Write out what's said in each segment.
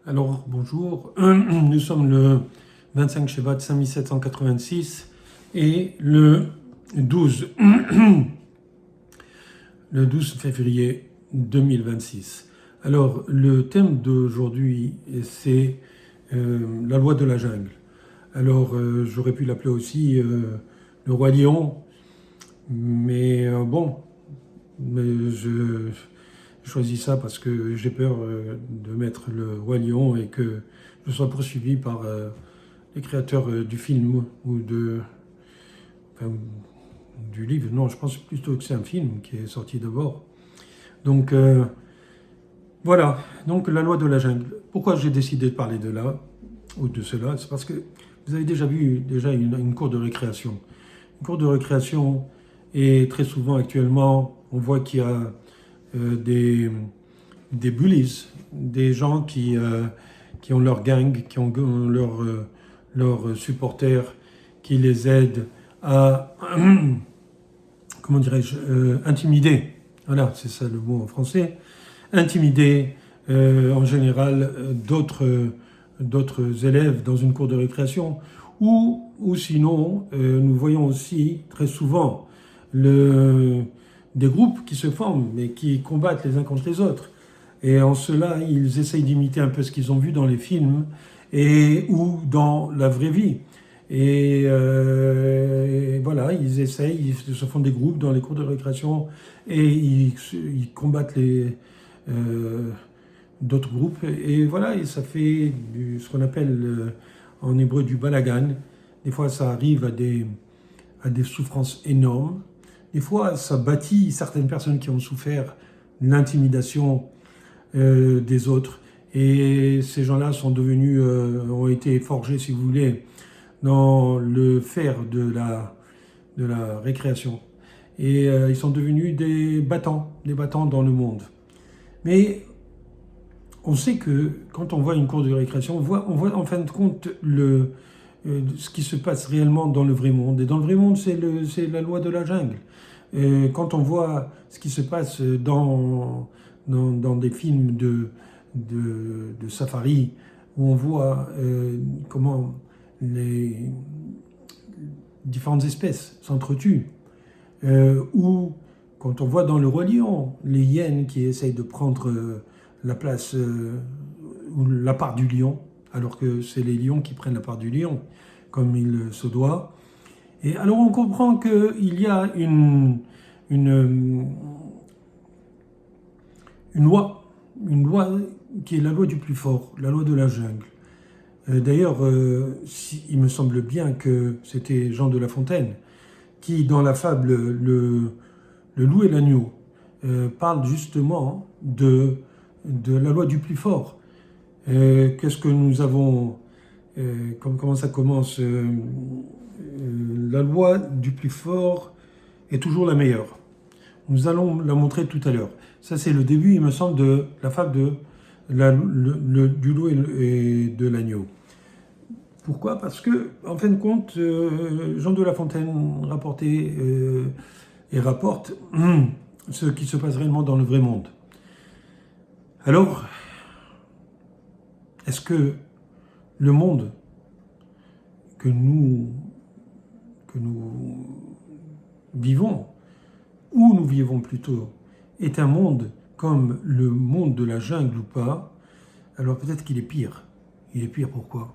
Alors, bonjour, nous sommes le 25 Shevat 5786 et le 12, le 12 février 2026. Alors, le thème d'aujourd'hui, c'est la loi de la jungle. Alors, j'aurais pu l'appeler aussi le roi lion, mais je choisis ça parce que j'ai peur de mettre le roi lion et que je sois poursuivi par les créateurs du film enfin, du livre. Non, je pense plutôt que c'est un film qui est sorti d'abord. Donc voilà, donc la loi de la jungle. Pourquoi j'ai décidé de parler de là ou de cela? C'est parce que vous avez déjà vu une cour de récréation. Une cour de récréation, et très souvent actuellement, on voit qu'il y a des bullies, des gens qui ont leur gang, qui ont leurs supporters, qui les aident à, comment dirais-je, intimider. Voilà, c'est ça le mot en français. Intimider en général d'autres élèves dans une cour de récréation. Ou sinon, nous voyons aussi très souvent des groupes qui se forment, mais qui combattent les uns contre les autres. Et en cela, ils essayent d'imiter un peu ce qu'ils ont vu dans les films ou dans la vraie vie. Et voilà, ils se font des groupes dans les cours de récréation et ils combattent d'autres groupes. Et voilà, et ça fait ce qu'on appelle en hébreu du balagan. Des fois, ça arrive à des souffrances énormes. Des fois, ça bâtit certaines personnes qui ont souffert l'intimidation des autres. Et ces gens-là ont été forgés, si vous voulez, dans le fer de la récréation. Et ils sont devenus des battants dans le monde. Mais on sait que quand on voit une cour de récréation, on voit en fin de compte ce qui se passe réellement dans le vrai monde. Et dans le vrai monde, c'est la loi de la jungle. Quand on voit ce qui se passe dans des films de safari, où on voit comment les différentes espèces s'entretuent, ou quand on voit dans le roi lion les hyènes qui essayent de prendre la place ou la part du lion, alors que c'est les lions qui prennent la part du lion, comme il se doit. Et alors on comprend qu'il y a une loi qui est la loi du plus fort, la loi de la jungle. D'ailleurs, il me semble bien que c'était Jean de La Fontaine qui, dans la fable Le loup et l'agneau, parle justement de la loi du plus fort. Qu'est-ce que nous avons comment ça commence la loi du plus fort est toujours la meilleure. Nous allons la montrer tout à l'heure. Ça, c'est le début, il me semble, de la fable du loup et de l'agneau. Pourquoi? Parce que, en fin de compte, Jean de La Fontaine rapportait et rapporte ce qui se passe réellement dans le vrai monde. Alors, est-ce que le monde que nous vivons, où nous vivons plutôt, est un monde comme le monde de la jungle ou pas? Alors peut-être qu'il est pire. Il est pire pourquoi?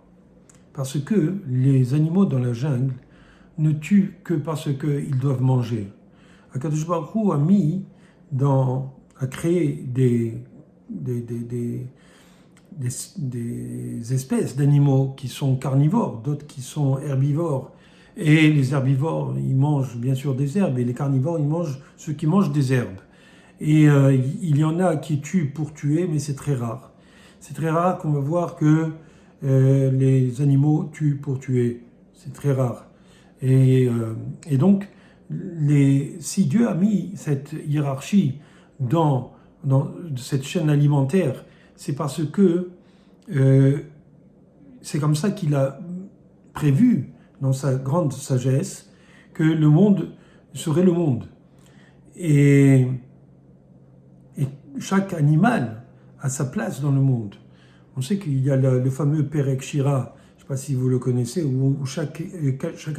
Parce que les animaux dans la jungle ne tuent que parce qu'ils doivent manger. Akadosh Baruch Hu a créé des espèces d'animaux qui sont carnivores, d'autres qui sont herbivores. Et les herbivores, ils mangent bien sûr des herbes, et les carnivores, ils mangent ceux qui mangent des herbes. Et il y en a qui tuent pour tuer, mais c'est très rare. C'est très rare qu'on va voir que les animaux tuent pour tuer. C'est très rare. Et donc, si Dieu a mis cette hiérarchie dans cette chaîne alimentaire, c'est parce que c'est comme ça qu'il a prévu, dans sa grande sagesse, que le monde serait le monde. Et chaque animal a sa place dans le monde. On sait qu'il y a le fameux Perek Shira, je ne sais pas si vous le connaissez, où chaque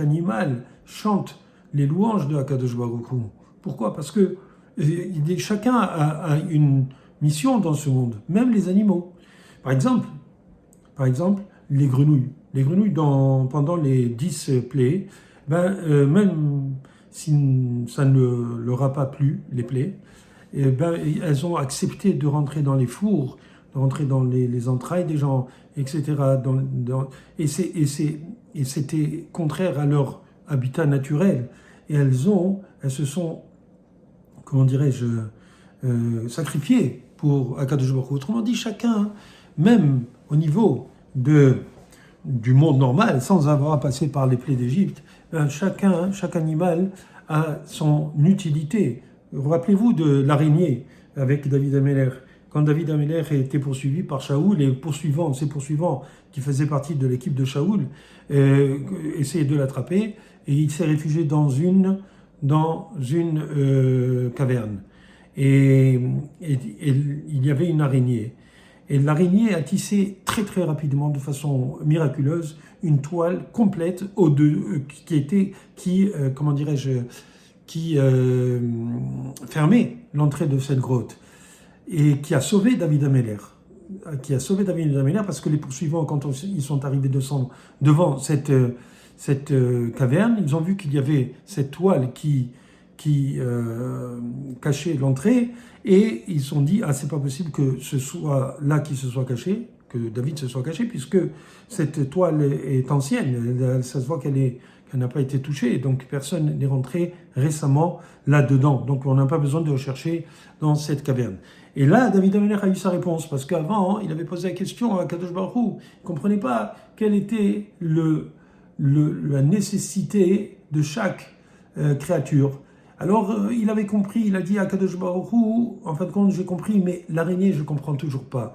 animal chante les louanges de Akadosh Baruch Hu. Pourquoi? Parce que chacun a une mission dans ce monde, même les animaux. Par exemple, les grenouilles. Les grenouilles, pendant les 10 plaies, même si ça ne leur a pas plu, les plaies, elles ont accepté de rentrer dans les fours, de rentrer dans les entrailles des gens, etc. Et c'était contraire à leur habitat naturel. Et elles se sont, comment dirais-je, sacrifiées pour Akadosh Baruch Hu. Autrement dit, chacun, même au niveau du monde normal, sans avoir à passer par les plaies d'Égypte, chaque animal a son utilité. Rappelez-vous de l'araignée avec David Améler. Quand David Améler était poursuivi par Shaoul, et ses poursuivants qui faisaient partie de l'équipe de Shaoul essayaient de l'attraper, et il s'est réfugié dans une caverne. Et il y avait une araignée. Et l'araignée a tissé très très rapidement, de façon miraculeuse, une toile complète qui fermait l'entrée de cette grotte et qui a sauvé David Améler. Parce que les poursuivants, quand ils sont arrivés devant cette caverne, ils ont vu qu'il y avait cette toile qui cachait l'entrée, et ils se sont dit, c'est pas possible que ce soit là qui se soit caché, que David se soit caché, puisque cette toile est ancienne, ça se voit qu'elle n'a pas été touchée, donc personne n'est rentré récemment là-dedans, donc on n'a pas besoin de rechercher dans cette caverne. Et là, David Améler a eu sa réponse, parce qu'avant, il avait posé la question à Kadosh Baruch Hu, il ne comprenait pas quelle était la nécessité de chaque créature. Alors, il avait compris, il a dit à Kadosh Baruch Hu, en fin de compte, j'ai compris, mais l'araignée, je ne comprends toujours pas.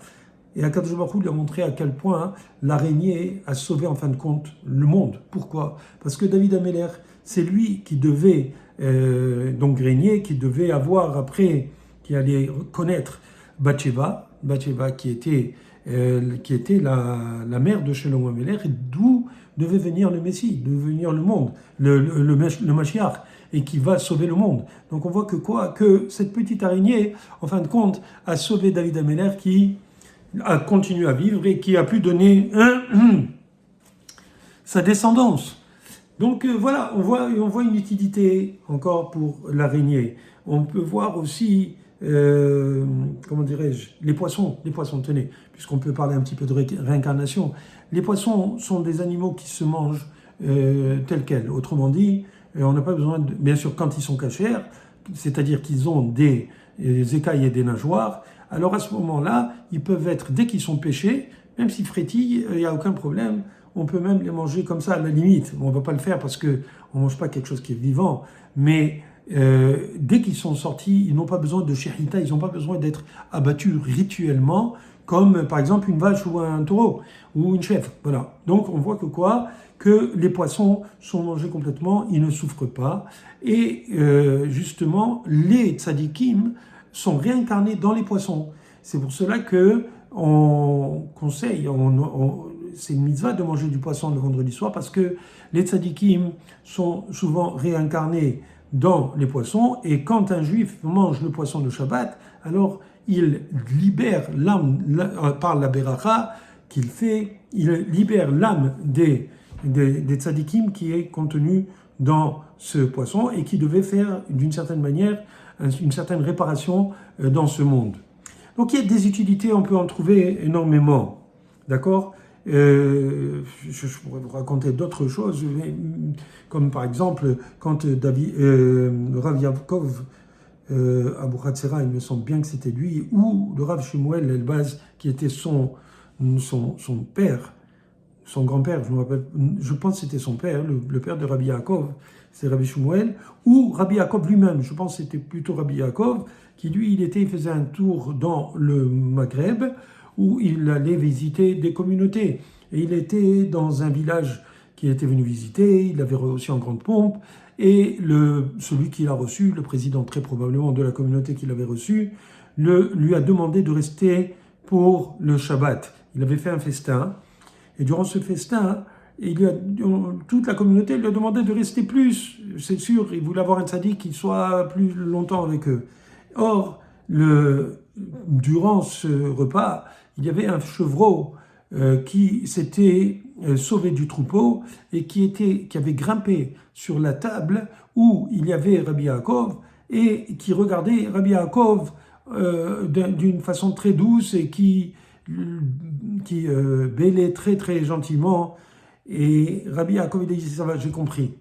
Et Akadosh Baruch Hu lui a montré à quel point l'araignée a sauvé, en fin de compte, le monde. Pourquoi? Parce que David Améler, c'est lui qui devait donc régner, qui devait avoir après, qui allait connaître Bathsheba qui était la mère de Shalom Améler, et d'où devait venir le Messie, devait venir le monde, le Mashiach, et qui va sauver le monde. Donc on voit que cette petite araignée, en fin de compte, a sauvé David Améler, qui a continué à vivre et qui a pu donner sa descendance. Donc voilà, on voit une utilité encore pour l'araignée. On peut voir aussi, comment dirais-je, les poissons, tenez, puisqu'on peut parler un petit peu de réincarnation. Les poissons sont des animaux qui se mangent tels quels. Autrement dit, on n'a pas besoin bien sûr, quand ils sont cachers, c'est-à-dire qu'ils ont des écailles et des nageoires, alors à ce moment-là, ils peuvent être, dès qu'ils sont pêchés, même s'ils frétillent, il n'y a aucun problème, on peut même les manger comme ça à la limite. On ne va pas le faire parce qu'on ne mange pas quelque chose qui est vivant, mais dès qu'ils sont sortis, ils n'ont pas besoin de shérita, ils n'ont pas besoin d'être abattus rituellement, comme par exemple une vache ou un taureau, ou une chèvre. Voilà. Donc on voit que les poissons sont mangés complètement, ils ne souffrent pas. Et justement, les tzadikim sont réincarnés dans les poissons. C'est pour cela que on conseille, c'est une mitzvah de manger du poisson le vendredi soir, parce que les tzadikim sont souvent réincarnés dans les poissons, et quand un juif mange le poisson de Shabbat, alors il libère l'âme, par la beracha qu'il fait, il libère l'âme des tzadikim qui est contenue dans ce poisson et qui devait faire d'une certaine manière une certaine réparation dans ce monde. Donc il y a des utilités, on peut en trouver énormément, d'accord? Je pourrais vous raconter d'autres choses, comme par exemple quand Rav Yaakov Abu Hatzera, il me semble bien que c'était lui, ou le Rav Shmuel Elbaz, qui était son père, son grand-père, je pense que c'était son père, le père de Rabbi Yaakov, c'est Rabbi Shmuel, ou Rabbi Yaakov lui-même, je pense que c'était plutôt Rabbi Yaakov, qui lui, il faisait un tour dans le Maghreb, où il allait visiter des communautés. Et il était dans un village qu'il était venu visiter, il l'avait reçu en grande pompe, et celui qui l'a reçu, le président très probablement de la communauté qui l'avait reçu, lui a demandé de rester pour le Shabbat. il avait fait un festin, et durant ce festin, toute la communauté lui a demandé de rester plus. C'est sûr, il voulait avoir un tzaddik qui soit plus longtemps avec eux. Or, durant ce repas, il y avait un chevreau qui s'était sauvé du troupeau et qui avait grimpé sur la table où il y avait Rabbi Yaakov et qui regardait Rabbi Yaakov d'une façon très douce et qui bêlait très très gentiment. Et Rabbi Yaakov, il a dit, ça va, j'ai compris.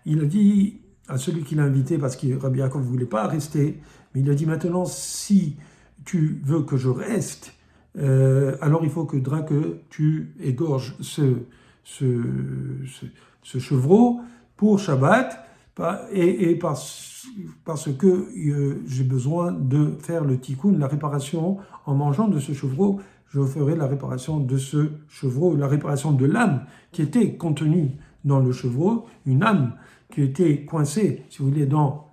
Il a dit à celui qui l'a invité, parce que Rabbi Yaakov ne voulait pas rester, mais il a dit, maintenant, si tu veux que je reste, alors il faudra que tu égorges ce chevreau pour Shabbat, et parce que j'ai besoin de faire le tikkun, la réparation, en mangeant de ce chevreau. Je ferai la réparation de ce chevreau, la réparation de l'âme qui était contenue dans le chevreau, une âme qui était coincée, si vous voulez, dans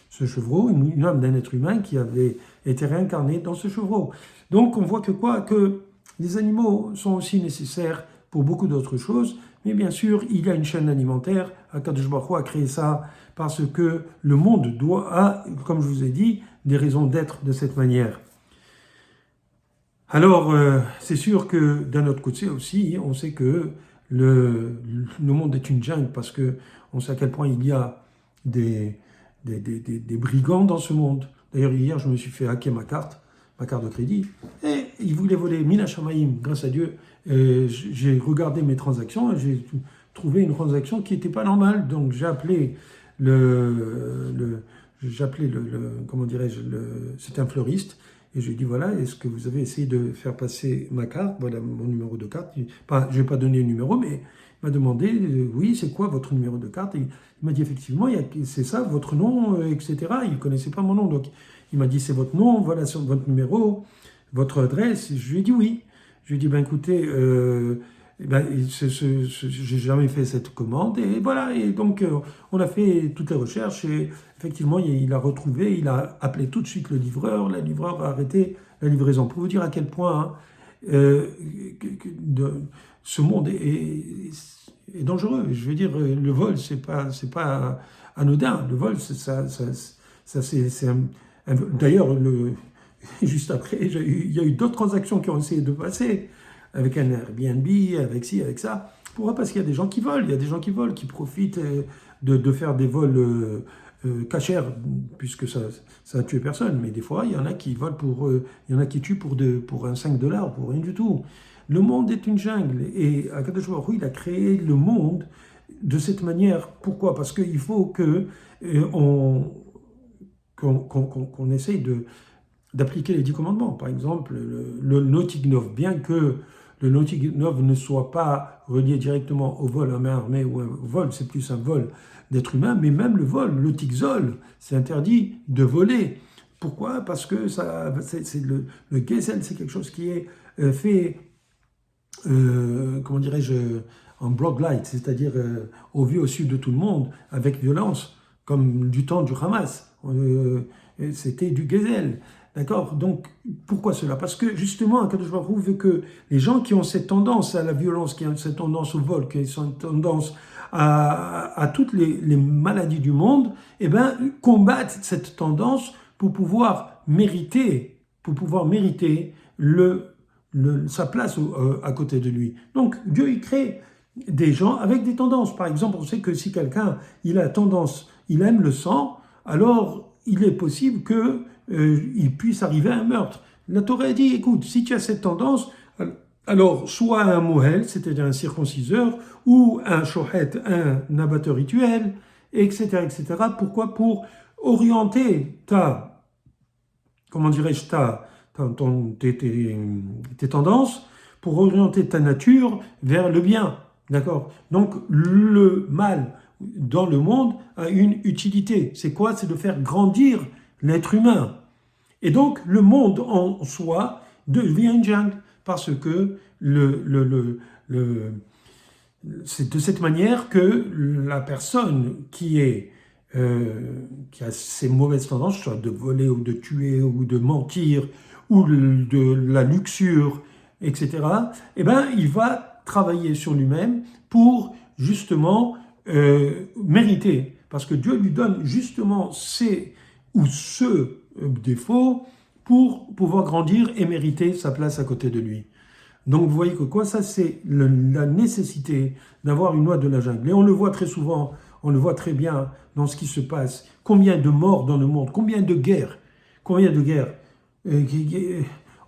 ce chevreau, une âme d'un être humain qui avait été réincarné dans ce chevreau. Donc on voit que les animaux sont aussi nécessaires pour beaucoup d'autres choses, mais bien sûr, il y a une chaîne alimentaire. Akadosh Baruch Hu a créé ça parce que le monde a, comme je vous ai dit, des raisons d'être de cette manière. Alors, c'est sûr que d'un autre côté aussi, on sait que le monde est une jungle parce que on sait à quel point il y a des brigands dans ce monde. D'ailleurs, hier, je me suis fait hacker ma carte de crédit, et ils voulaient voler Mina Shamayim. Grâce à Dieu, j'ai regardé mes transactions et j'ai trouvé une transaction qui n'était pas normale. Donc, j'ai appelé comment dirais-je, c'était un fleuriste. Et je lui ai dit, voilà, est-ce que vous avez essayé de faire passer ma carte? Voilà mon numéro de carte. Je ne vais pas donner le numéro, mais il m'a demandé, oui, c'est quoi votre numéro de carte? Et il m'a dit, effectivement, c'est ça, votre nom, etc. Il ne connaissait pas mon nom. Donc, il m'a dit, c'est votre nom, voilà votre numéro, votre adresse. Je lui ai dit, oui. Je lui ai dit, ben écoutez, j'ai jamais fait cette commande. Et voilà, et donc, on a fait toutes les recherches et effectivement, il a retrouvé, il a appelé tout de suite le livreur a arrêté la livraison. Pour vous dire à quel point ce monde est dangereux. Je veux dire, le vol, c'est pas anodin. Le vol, c'est d'ailleurs, juste après, il y a eu d'autres transactions qui ont essayé de passer avec un Airbnb, avec ci, avec ça. Pourquoi? Parce qu'il y a des gens qui volent. Il y a des gens qui volent, qui profitent de faire des vols cachers, puisque ça a tué personne. Mais des fois, il y en a qui volent il y en a qui tuent pour un $5, pour rien du tout. Le monde est une jungle. Et Akadosh Baruch Hu, il a créé le monde de cette manière. Pourquoi? Parce qu'il faut qu'on essaye d'appliquer les 10 commandements. Par exemple, le Notignov, bien que le Notignov ne soit pas relié directement au vol à main armée ou au vol, c'est plus un vol d'être humain, mais même le vol, le Tikzol, c'est interdit de voler. Pourquoi? Parce que le Gezel, c'est quelque chose qui est fait, comment dirais-je, en broad light, c'est-à-dire au vu au sud de tout le monde, avec violence, comme du temps du Hamas. C'était du Gezel. D'accord? Donc, pourquoi cela? Parce que justement, Akadosh Baruch Hu veut que les gens qui ont cette tendance à la violence, qui ont cette tendance au vol, qui ont cette tendance à toutes les maladies du monde, eh ben, combattent cette tendance pour pouvoir mériter sa place à côté de lui. Donc, Dieu, il crée des gens avec des tendances. Par exemple, on sait que si quelqu'un, il aime le sang, alors il est possible qu'il puisse arriver à un meurtre. La Torah dit, écoute, si tu as cette tendance, alors soit un mohel, c'est-à-dire un circonciseur, ou un shohet, un abatteur rituel, etc., etc. Pourquoi? Pour orienter tes tendances, pour orienter ta nature vers le bien. D'accord? Donc, le mal dans le monde a une utilité. C'est quoi? C'est de faire grandir l'être humain. Et donc, le monde en soi devient une jungle, parce que c'est de cette manière que la personne qui a ces mauvaises tendances, soit de voler ou de tuer ou de mentir, ou de la luxure, etc., eh ben, il va travailler sur lui-même pour justement mériter. Parce que Dieu lui donne justement ces ou ce défaut pour pouvoir grandir et mériter sa place à côté de lui. Donc vous voyez que quoi, ça c'est la nécessité d'avoir une loi de la jungle. Et on le voit très souvent, on le voit très bien dans ce qui se passe. Combien de morts dans le monde, combien de guerres. On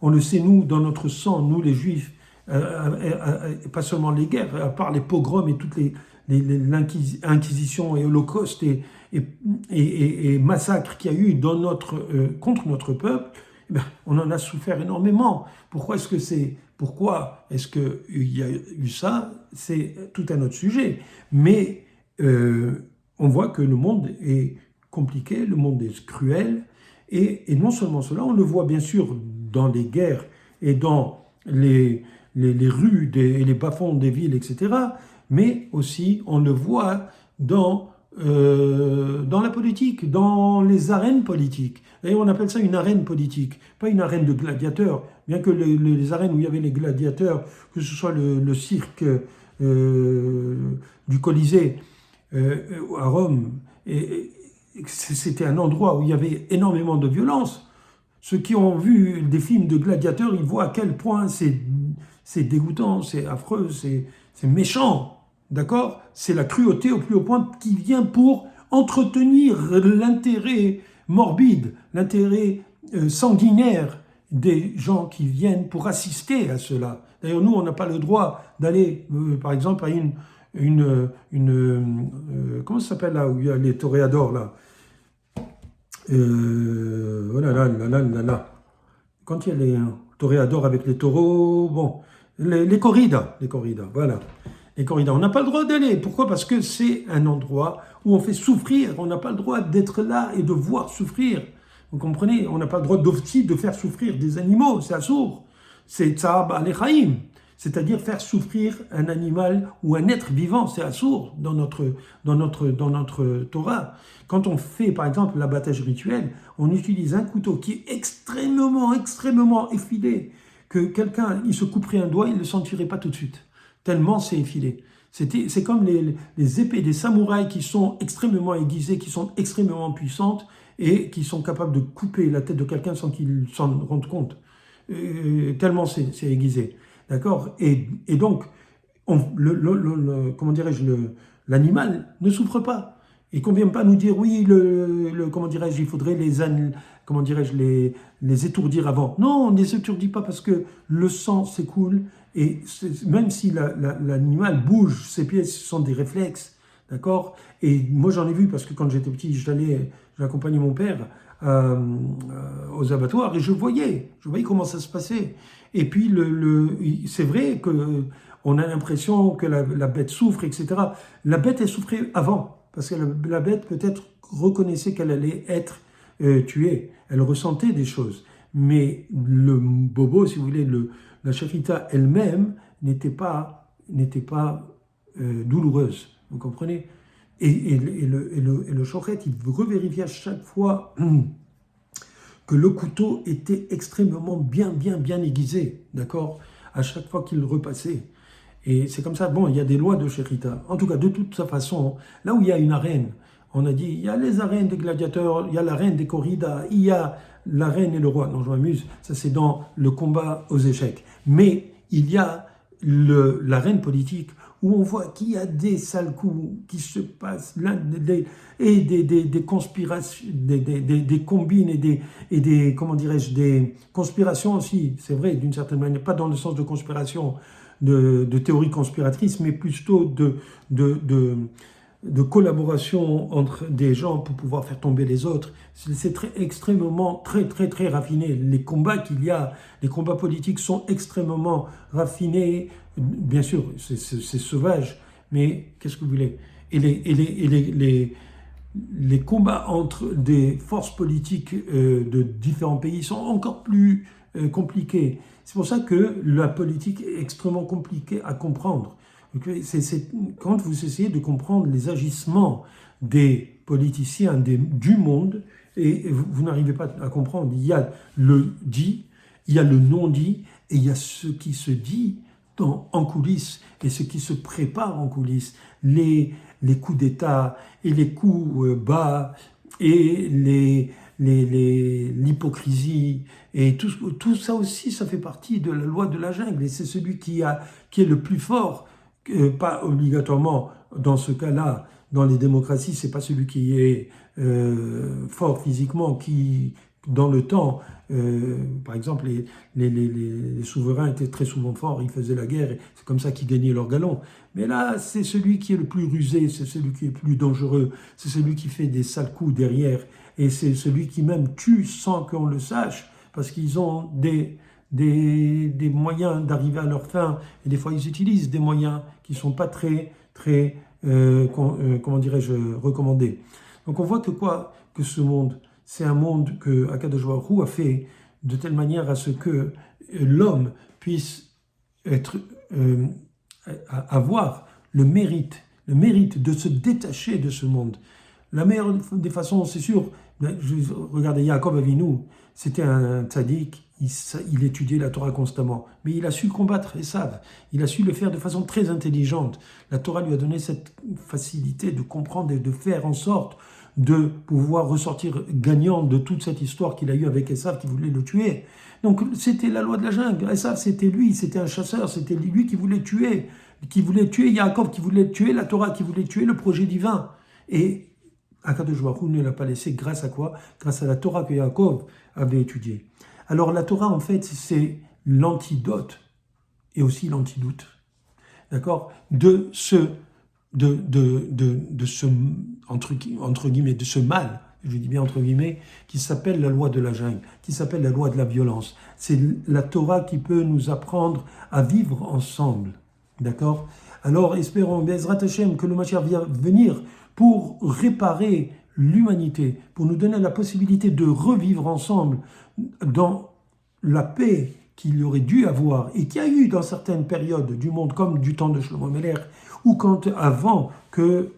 le sait nous, dans notre sang, nous les juifs, pas seulement les guerres, à part les pogroms et toutes l'inquisition et holocauste et massacres qu'il y a eu contre notre peuple, eh bien, on en a souffert énormément. Pourquoi est-ce qu'il y a eu ça? C'est tout un autre sujet. Mais on voit que le monde est compliqué, le monde est cruel, et non seulement cela, on le voit bien sûr dans les guerres et dans les rues et les bas-fonds des villes, etc., mais aussi on le voit dans la politique, dans les arènes politiques. D'ailleurs, on appelle ça une arène politique, pas une arène de gladiateurs, bien que les arènes où il y avait les gladiateurs, que ce soit le cirque du Colisée à Rome, c'était un endroit où il y avait énormément de violence. Ceux qui ont vu des films de gladiateurs, ils voient à quel point c'est dégoûtant, c'est affreux, c'est méchant. D'accord? C'est la cruauté au plus haut point qui vient pour entretenir l'intérêt morbide, l'intérêt sanguinaire des gens qui viennent pour assister à cela. D'ailleurs, nous, on n'a pas le droit d'aller, par exemple, à comment ça s'appelle là, où il y a les toréadors, là? Oh là là là là là là. Quand il y a les toréadors avec les taureaux, bon, les corridas, voilà. Les corridas, on n'a pas le droit d'aller. Pourquoi? Parce que c'est un endroit où on fait souffrir. On n'a pas le droit d'être là et de voir souffrir. Vous comprenez? On n'a pas le droit aussi de faire souffrir des animaux. C'est assourd. C'est tsa'ab alechaim. C'est-à-dire faire souffrir un animal ou un être vivant. C'est assourd dans notre Torah. Quand on fait, par exemple, l'abattage rituel, on utilise un couteau qui est extrêmement, extrêmement effilé, que quelqu'un, il se couperait un doigt, il ne le sentirait pas tout de suite. Tellement c'est effilé. C'est comme les épées des samouraïs qui sont extrêmement aiguisées, qui sont extrêmement puissantes et qui sont capables de couper la tête de quelqu'un sans qu'il s'en rende compte. Tellement c'est aiguisé. D'accord? Et donc, comment dirais-je, l'animal ne souffre pas. Et qu'on ne vienne pas nous dire, oui, comment dirais-je, il faudrait les étourdir avant. Non, on ne les étourdit pas parce que le sang s'écoule et même si l'animal bouge, ses pieds sont des réflexes, d'accord? Et moi j'en ai vu parce que quand j'étais petit, j'accompagnais mon père aux abattoirs et je voyais comment ça se passait. Et puis c'est vrai que on a l'impression que la bête souffre, etc. La bête, elle souffrait avant. Parce que la bête peut-être reconnaissait qu'elle allait être tuée. Elle ressentait des choses. Mais le bobo, si vous voulez, la shechita elle-même n'était pas douloureuse. Vous comprenez? Et le shochet, il revérifie à chaque fois que le couteau était extrêmement bien aiguisé. D'accord? À chaque fois qu'il repassait. Et c'est comme ça, bon, il y a des lois de shechita. En tout cas, de toute façon, là où il y a une arène, on a dit, il y a les arènes des gladiateurs, il y a l'arène des corridas, il y a la reine et le roi. Non, je m'amuse, ça c'est dans le combat aux échecs. Mais il y a l'arène politique où on voit qu'il y a des sales coups qui se passent, et des conspirations, des combines et des, comment dirais-je, des conspirations aussi, c'est vrai, d'une certaine manière, pas dans le sens de conspiration, de théorie conspiratrice, mais plutôt de collaboration entre des gens pour pouvoir faire tomber les autres. C'est extrêmement, très raffiné. Les combats qu'il y a, les combats politiques sont extrêmement raffinés. Bien sûr, c'est sauvage, mais qu'est-ce que vous voulez? Et les combats entre des forces politiques de différents pays sont encore plus compliqués. C'est pour ça que la politique est extrêmement compliquée à comprendre. Quand vous essayez de comprendre les agissements des politiciens du monde, et vous n'arrivez pas à comprendre, il y a le dit, il y a le non dit, Et il y a ce qui se dit en coulisses et ce qui se prépare en coulisses. Les coups d'État et les coups bas et l'hypocrisie et tout ça aussi, ça fait partie de la loi de la jungle. Et c'est celui qui est le plus fort, pas obligatoirement dans ce cas-là. Dans les démocraties, c'est pas celui qui est fort physiquement, qui, dans le temps, par exemple, les souverains étaient très souvent forts, ils faisaient la guerre, et c'est comme ça qu'ils gagnaient leur galon. Mais là, c'est celui qui est le plus rusé, c'est celui qui est le plus dangereux, c'est celui qui fait des sales coups derrière, et c'est celui qui même tue sans qu'on le sache, parce qu'ils ont des moyens d'arriver à leur fin, et des fois ils utilisent des moyens qui ne sont pas très comment dirais-je, recommandés. Donc on voit que ce monde, c'est un monde que Akadosh Baruch Hu a fait de telle manière à ce que l'homme puisse avoir le mérite de se détacher de ce monde. La meilleure des façons, c'est sûr, regardez Yaakov Avinu, c'était un tzaddik, il étudiait la Torah constamment, mais il a su combattre Esav, il a su le faire de façon très intelligente. La Torah lui a donné cette facilité de comprendre et de faire en sorte de pouvoir ressortir gagnant de toute cette histoire qu'il a eue avec Esav qui voulait le tuer. Donc c'était la loi de la jungle. Esav, c'était lui, c'était un chasseur, c'était lui qui voulait tuer Yaakov, qui voulait tuer la Torah, qui voulait tuer le projet divin. Et Akadosh Baruch Hu ne l'a pas laissé grâce à quoi? Grâce à la Torah que Yaakov avait étudiée. Alors la Torah, en fait, c'est l'antidote et aussi l'antidoute, d'accord, de ce entre guillemets, de ce mal, je dis bien entre guillemets, qui s'appelle la loi de la jungle, qui s'appelle la loi de la violence. C'est la Torah qui peut nous apprendre à vivre ensemble, d'accord? Alors espérons, Be'ezrat Hashem, que le Mashiach vient venir pour réparer l'humanité, pour nous donner la possibilité de revivre ensemble dans la paix qu'il aurait dû avoir et qu'il y a eu dans certaines périodes du monde, comme du temps de Shlomo Ameler, ou quand avant que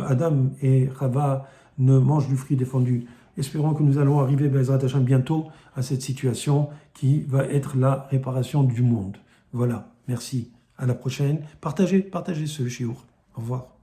Adam et Chava ne mangent du fruit défendu. Espérons que nous allons arriver, Be'ezrat Hashem, bientôt à cette situation qui va être la réparation du monde. Voilà, merci. À la prochaine. Partagez ce shiur. Au revoir.